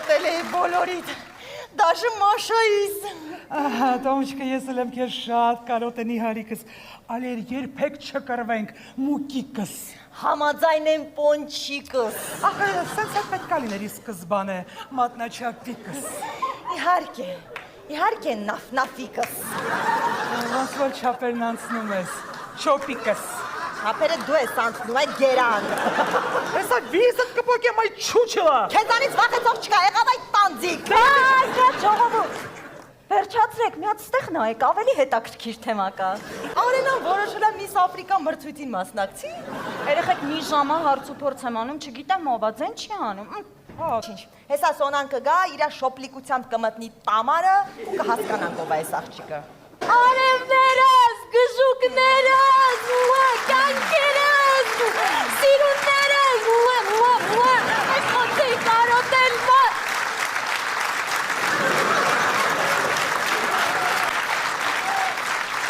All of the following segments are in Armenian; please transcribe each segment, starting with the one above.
կարոտել էի բոլորիդ, դաժը Մաշայիս։ Տոմուչկա, ես էլ եմ քեզ շատ կարոտենի հարիկս, ալեր երբեք չկրվենք մուկիկս։ Համաձայն եմ պոնչիկս։ Ախ, սենց հետ պետք է լիներ ի սկզբանե, մատնաչապիկս։ Իհարկե նաֆիկս։ Ոնց որ չապերն անցնում ես, չոպիկս։ Չապերը դու ես անցնում այդ գերանք։ Հեսա վիզըտ կպոք եմ այդ չուչլա։ Քեզանից վախեցող չկա, եղավ այդ տանձիկ։ Ժողովուրդ, վերջացրեք, մի հատ ստեղ նայեք, ավելի հետաքրքիր թեմա կա։ Արենան որոշել է Միս Աֆրիկա մրցույթին մասնակցի։ Երեխեք մի ժամա հարց ու փորձ եմ անում, չգիտեմ ով է, ձեն չի անում։ Ինչ, հեսա Սոնան կգա, իրա շոպլիկությամբ կմտնի տամարը ու կհասկանանք ով է այս աղջիկը։ Արևներս, գժուկներս, կյանքերս, սիրուններս, այս խոցեի կարոտել բան։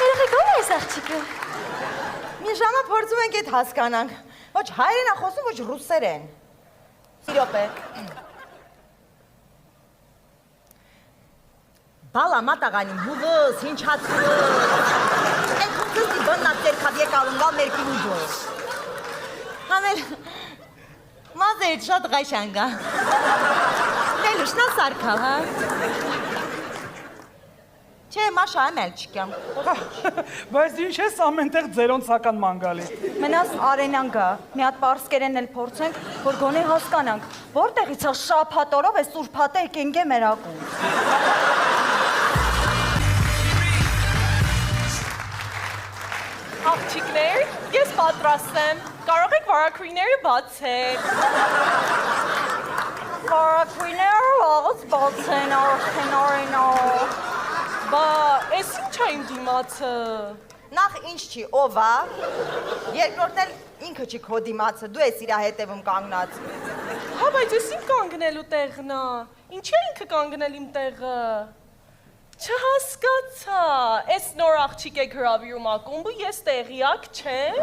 Երեխեք ով է այս աղջիկը։ Մի ժամը փորձում ենք այդ հասկանանք։ Ոչ հայերեն է խոսում, ոչ ռուսերեն։ Սիրոպե։ Բալա մատաղանին հուվս, հինչացվս։ Են խունքսի բննատ ձերքավ եկալունվալ մերքին ուջոս։ Համել, մազ էիտ շատ ғայշանգա։ Լելուշնա սարկավ, հա։ Չէ, մաշա եմ էլ չկյամ։ Բայց ինչ ես ամենտեղ ձերոն սական մանգալի։ Մնաս Արենան գա, մի հատ պարսկերեն էլ փորձենք, որ գոնե հասկանանք, որտեղից է շաբաթորով է սուրբաթը եկենք է մեր ակում։ Աղջիկներ, ես պատրաստ եմ, կարող եք վարակույրները բացել։ Վարակույրները վաղուց բացեն արդեն Արենա։ Բա, ես ինչ է իմ դիմացը։ Նախ ինչ չի, ով է, երկրորդն էլ ինքը չի քո դիմացը, դու ես իրա հետևում կանգնած։ Հա, բայց ես իմ կանգնելու տեղն է, ինչի է ինքը կանգնել իմ տեղը։ Չհասկացա, ես նոր աղջիկ եք հրավիրում ակումբը, ես տեղյակ չեմ,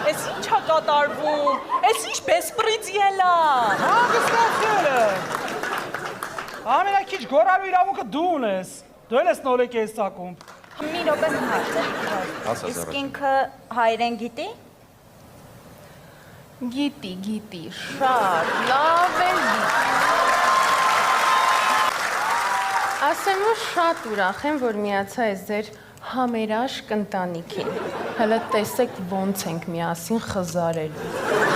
ես ինչ է կատարվում, ես ինչ բեսպրիդիել է։ Հա, գստացյելը։ Ամենակիչ գորալու իրավունքը դու ունես, դու էլ ես նորեկ ես ակումբ։ Մի րոպե մի հարց է։ Իսկ ինքը հայերեն գիտի։ Գիտի, շատ լավ է գիտի։ Ասեմ, որ շատ ուրախ եմ, որ միացա ես ձեր համերաշք ընտանիքին։ Հələ տեսեք ոնց ենք միասին խզարելու։